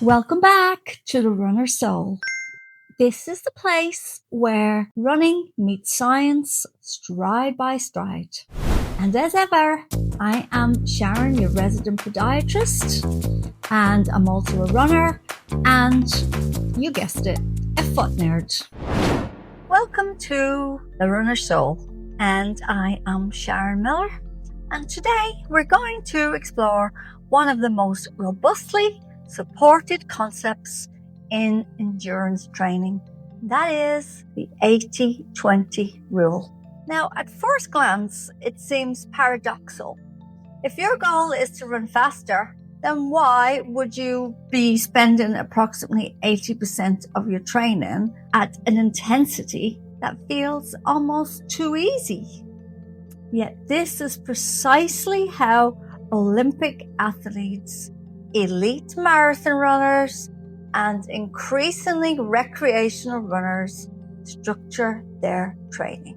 Welcome back to the Runner Soul. This is the place where running meets science stride by stride. And as ever, I am Sharon, your resident podiatrist, and I'm also a runner, and you guessed it, a foot nerd. Welcome to the Runner Soul, and I am Sharon Miller, and today we're going to explore one of the most robustly supported concepts in endurance training. That is the 80-20 rule. Now, at first glance, it seems paradoxical. If your goal is to run faster, then why would you be spending approximately 80% of your training at an intensity that feels almost too easy? Yet this is precisely how Olympic athletes, elite marathon runners, and increasingly recreational runners structure their training.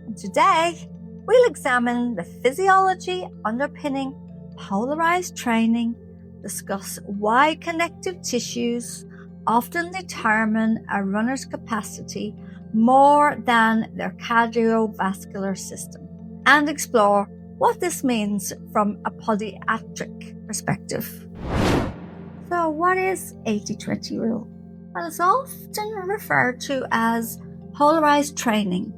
And today, we'll examine the physiology underpinning polarized training, discuss why connective tissues often determine a runner's capacity more than their cardiovascular system, and explore what this means from a podiatric perspective. So what is 80-20 rule? Well, it's often referred to as polarized training.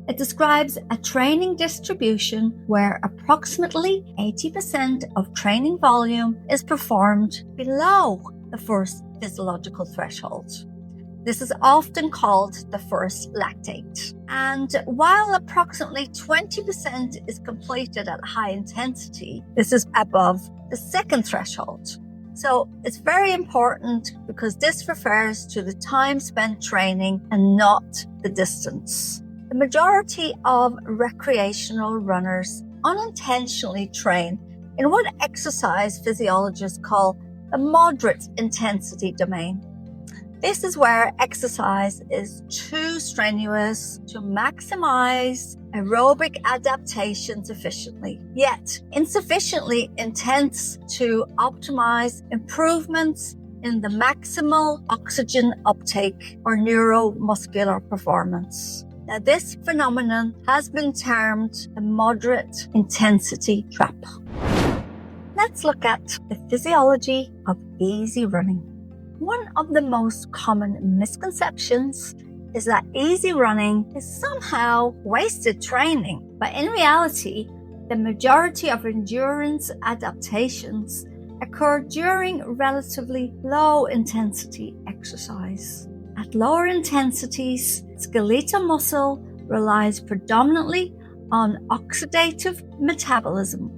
It describes a training distribution where approximately 80% of training volume is performed below the first physiological threshold. This is often called the first lactate. And while approximately 20% is completed at high intensity, this is above the second threshold. So it's very important because this refers to the time spent training and not the distance. The majority of recreational runners unintentionally train in what exercise physiologists call the moderate intensity domain. This is where exercise is too strenuous to maximize aerobic adaptations efficiently, yet insufficiently intense to optimize improvements in the maximal oxygen uptake or neuromuscular performance. Now, this phenomenon has been termed the moderate intensity trap. Let's look at the physiology of easy running. One of the most common misconceptions is that easy running is somehow wasted training, but in reality, the majority of endurance adaptations occur during relatively low intensity exercise. At lower intensities, skeletal muscle relies predominantly on oxidative metabolism.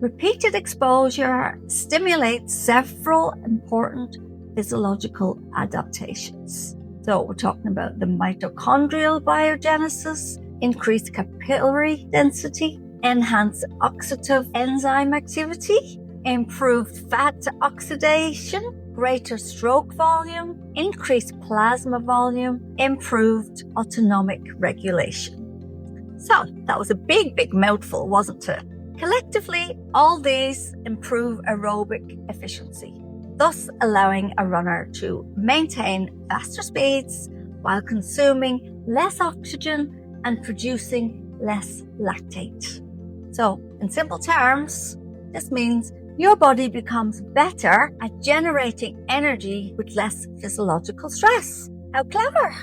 Repeated exposure stimulates several important physiological adaptations. So we're talking about the mitochondrial biogenesis, increased capillary density, enhanced oxidative enzyme activity, improved fat oxidation, greater stroke volume, increased plasma volume, improved autonomic regulation. So that was a big mouthful, wasn't it? Collectively, all these improve aerobic efficiency, thus allowing a runner to maintain faster speeds while consuming less oxygen and producing less lactate. So, in simple terms, this means your body becomes better at generating energy with less physiological stress. How clever!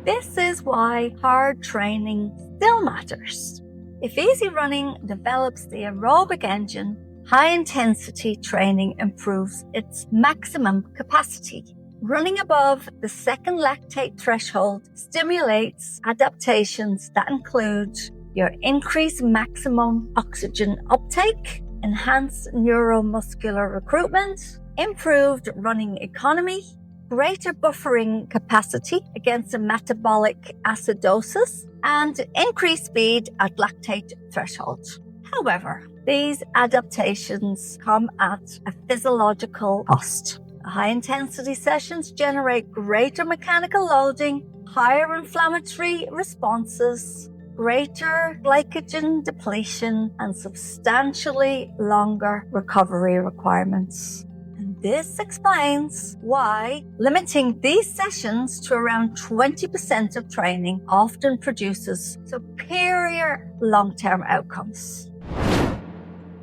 This is why hard training still matters. If easy running develops the aerobic engine, high-intensity training improves its maximum capacity. Running above the second lactate threshold stimulates adaptations that include your increased maximum oxygen uptake, enhanced neuromuscular recruitment, improved running economy, greater buffering capacity against a metabolic acidosis, and increased speed at lactate threshold. However, these adaptations come at a physiological cost. High-intensity sessions generate greater mechanical loading, higher inflammatory responses, greater glycogen depletion, and substantially longer recovery requirements. And This explains why limiting these sessions to around 20% of training often produces superior long-term outcomes.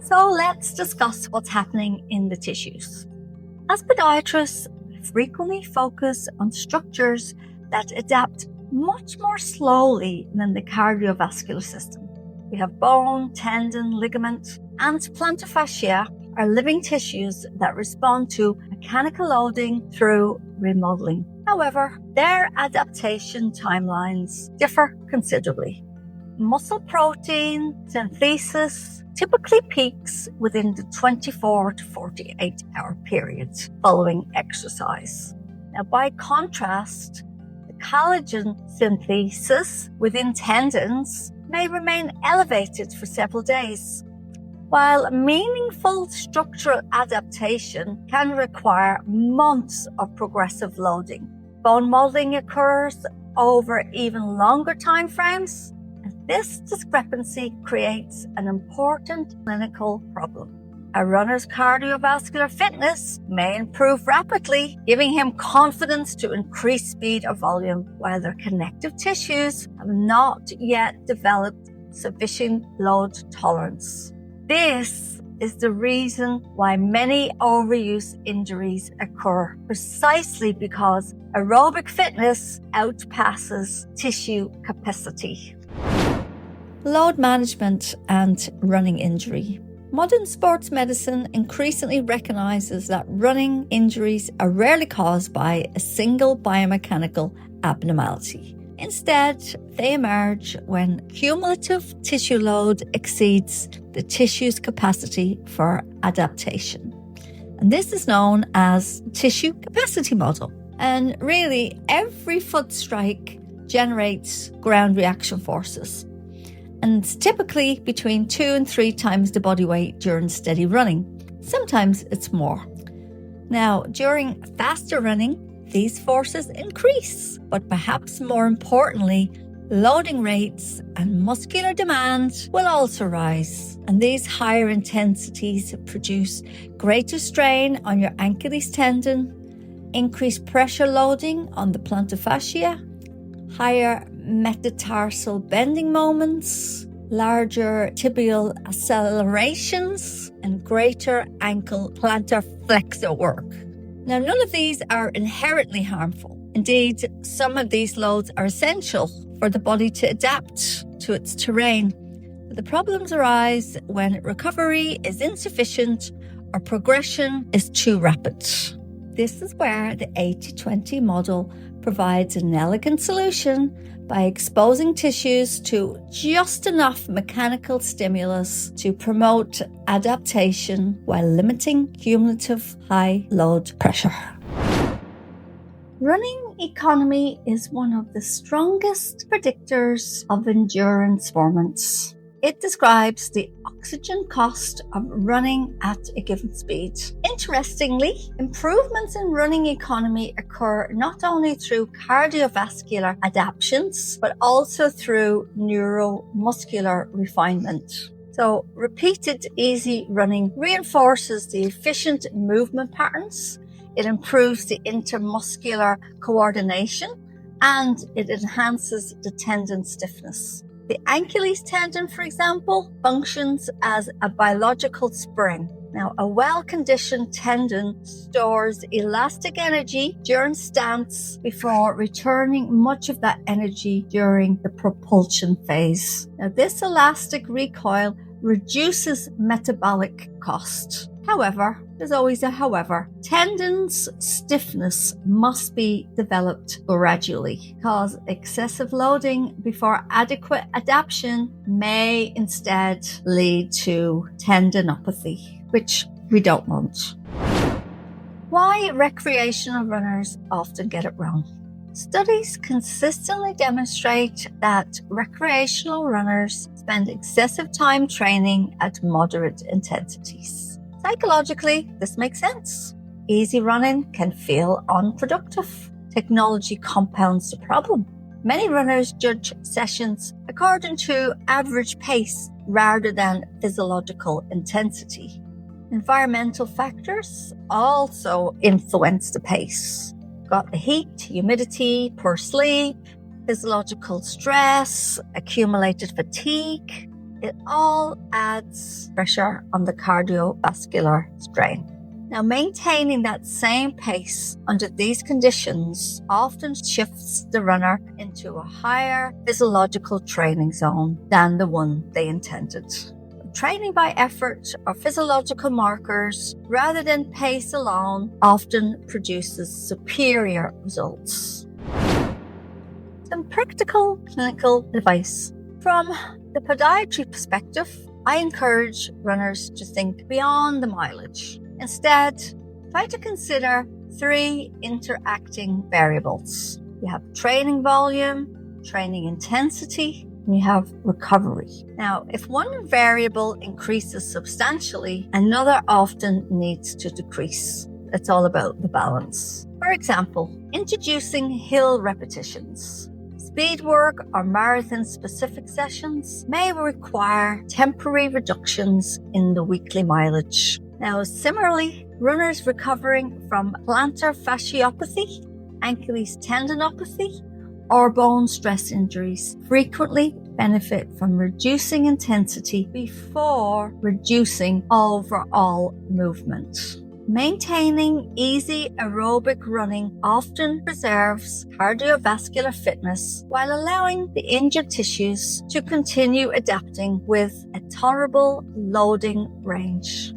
So let's discuss what's happening in the tissues. As podiatrists, we frequently focus on structures that adapt much more slowly than the cardiovascular system. We have bone, tendon, ligament, and plantar fascia are living tissues that respond to mechanical loading through remodeling. However, their adaptation timelines differ considerably. Muscle protein synthesis typically peaks within the 24 to 48 hour period following exercise. Now, by contrast, the collagen synthesis within tendons may remain elevated for several days, while meaningful structural adaptation can require months of progressive loading. Bone molding occurs over even longer time frames, and this discrepancy creates an important clinical problem. A runner's cardiovascular fitness may improve rapidly, giving him confidence to increase speed or volume, while their connective tissues have not yet developed sufficient load tolerance. This is the reason why many overuse injuries occur, precisely because aerobic fitness outpasses tissue capacity. Load management and running injury. Modern sports medicine increasingly recognizes that running injuries are rarely caused by a single biomechanical abnormality. Instead, they emerge when cumulative tissue load exceeds the tissue's capacity for adaptation. And this is known as tissue capacity model. And really, every foot strike generates ground reaction forces. And it's typically between 2 and 3 times the body weight during steady running. Sometimes it's more. Now, during faster running, these forces increase, but perhaps more importantly, loading rates and muscular demand will also rise. And these higher intensities produce greater strain on your Achilles tendon, increased pressure loading on the plantar fascia, higher metatarsal bending moments, larger tibial accelerations, and greater ankle plantar flexor work. Now, none of these are inherently harmful. Indeed, some of these loads are essential for the body to adapt to its terrain. But the problems arise when recovery is insufficient or progression is too rapid. This is where the 80-20 model provides an elegant solution by exposing tissues to just enough mechanical stimulus to promote adaptation while limiting cumulative high load pressure. Running economy is one of the strongest predictors of endurance performance. It describes the oxygen cost of running at a given speed. Interestingly, improvements in running economy occur not only through cardiovascular adaptations, but also through neuromuscular refinement. So, repeated easy running reinforces the efficient movement patterns. It improves the intermuscular coordination, and it enhances the tendon stiffness. The Achilles tendon, for example, functions as a biological spring. Now, a well-conditioned tendon stores elastic energy during stance before returning much of that energy during the propulsion phase. Now, this elastic recoil reduces metabolic cost. However, there's always a however. Tendons' stiffness must be developed gradually because excessive loading before adequate adaptation may instead lead to tendinopathy, which we don't want. Why recreational runners often get it wrong. Studies consistently demonstrate that recreational runners spend excessive time training at moderate intensities. Psychologically, this makes sense. Easy running can feel unproductive. Technology compounds the problem. Many runners judge sessions according to average pace rather than physiological intensity. Environmental factors also influence the pace. Got the heat, humidity, poor sleep, physiological stress, accumulated fatigue. It all adds pressure on the cardiovascular strain. Now, maintaining that same pace under these conditions often shifts the runner into a higher physiological training zone than the one they intended. Training by effort or physiological markers rather than pace alone often produces superior results. Some practical clinical advice. From the podiatry perspective, I encourage runners to think beyond the mileage. Instead, try to consider 3 interacting variables. You have training volume, training intensity, and you have recovery. Now, if one variable increases substantially, another often needs to decrease. It's all about the balance. For example, introducing hill repetitions. Speed work or marathon-specific sessions may require temporary reductions in the weekly mileage. Now, similarly, runners recovering from plantar fasciopathy, Achilles tendinopathy, or bone stress injuries frequently benefit from reducing intensity before reducing overall movement. Maintaining easy aerobic running often preserves cardiovascular fitness while allowing the injured tissues to continue adapting with a tolerable loading range.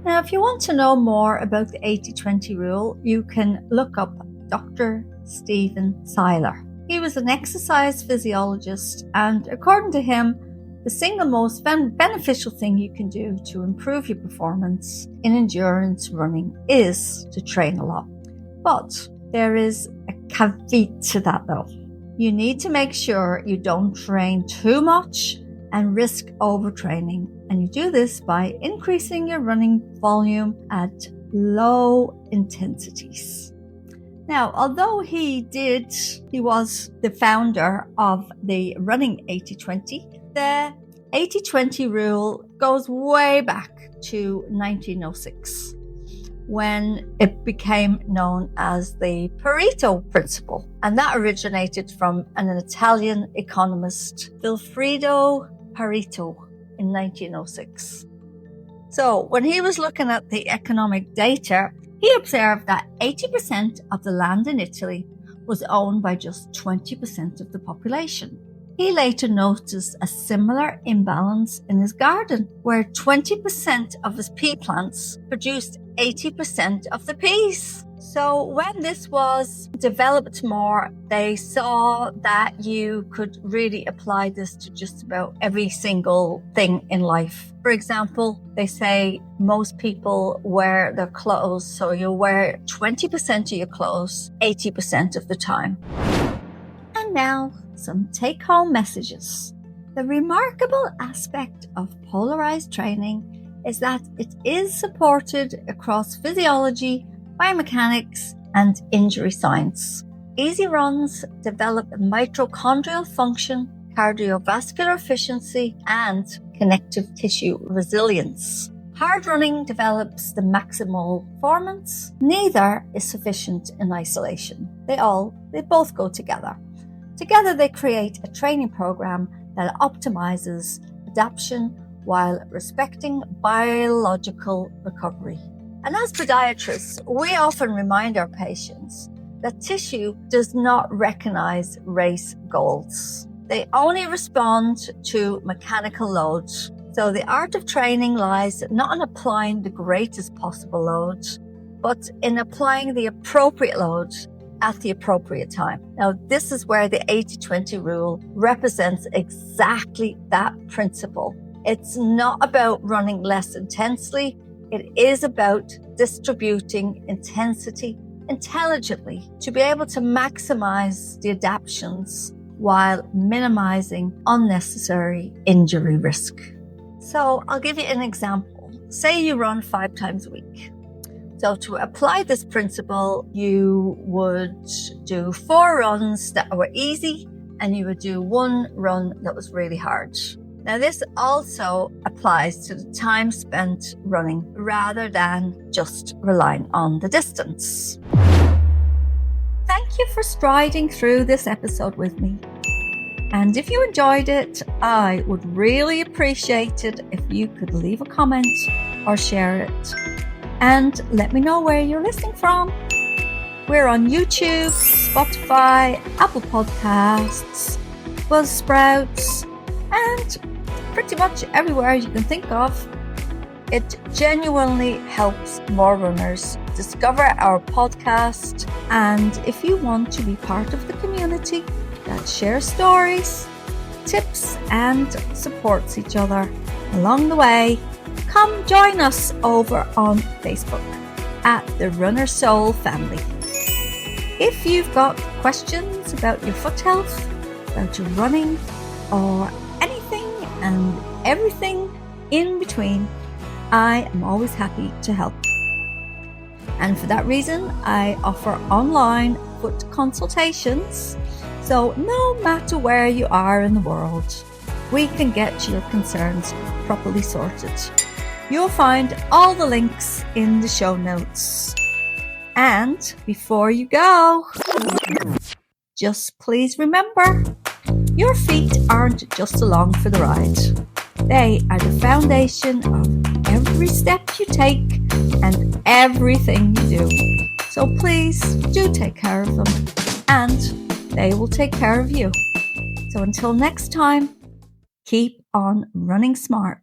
Now, if you want to know more about the 80-20 rule, you can look up Dr. Stephen Seiler. He was an exercise physiologist, and according to him, the single most beneficial thing you can do to improve your performance in endurance running is to train a lot. But there is a caveat to that though. You need to make sure you don't train too much and risk overtraining. And you do this by increasing your running volume at low intensities. Now, although he was the founder of the running 80-20, the 80-20 rule goes way back to 1906, when it became known as the Pareto principle. And that originated from an Italian economist, Vilfredo Pareto, in 1906. So when he was looking at the economic data, he observed that 80% of the land in Italy was owned by just 20% of the population. He later noticed a similar imbalance in his garden, where 20% of his pea plants produced 80% of the peas. So when this was developed more, they saw that you could really apply this to just about every single thing in life. For example, they say most people wear their clothes, so you wear 20% of your clothes 80% of the time. And now, some take-home messages. The remarkable aspect of polarized training is that it is supported across physiology, biomechanics, and injury science. Easy runs develop mitochondrial function, cardiovascular efficiency, and connective tissue resilience. Hard running develops the maximal performance. Neither is sufficient in isolation. They both go together. Together they create a training program that optimizes adaptation while respecting biological recovery. And as podiatrists, we often remind our patients that tissue does not recognize race goals. They only respond to mechanical loads. So the art of training lies not in applying the greatest possible load, but in applying the appropriate load at the appropriate time. Now, this is where the 80-20 rule represents exactly that principle. It's not about running less intensely. It is about distributing intensity intelligently to be able to maximize the adaptations while minimizing unnecessary injury risk. So I'll give you an example. Say you run 5 times a week. So to apply this principle, you would do 4 runs that were easy and you would do 1 run that was really hard. Now, this also applies to the time spent running rather than just relying on the distance. Thank you for striding through this episode with me. And if you enjoyed it, I would really appreciate it if you could leave a comment or share it. And let me know where you're listening from. We're on YouTube, Spotify, Apple Podcasts, Buzzsprouts, and pretty much everywhere you can think of. It genuinely helps more runners discover our podcast. And if you want to be part of the community that shares stories, tips, and supports each other along the way, come join us over on Facebook at the Runner Soul family. If you've got questions about your foot health, about your running, or anything and everything in between, I am always happy to help. And for that reason, I offer online foot consultations. So no matter where you are in the world, we can get your concerns properly sorted. You'll find all the links in the show notes. And before you go, just please remember, your feet aren't just along for the ride. They are the foundation of every step you take and everything you do. So please do take care of them, and they will take care of you. So until next time, keep on running smart.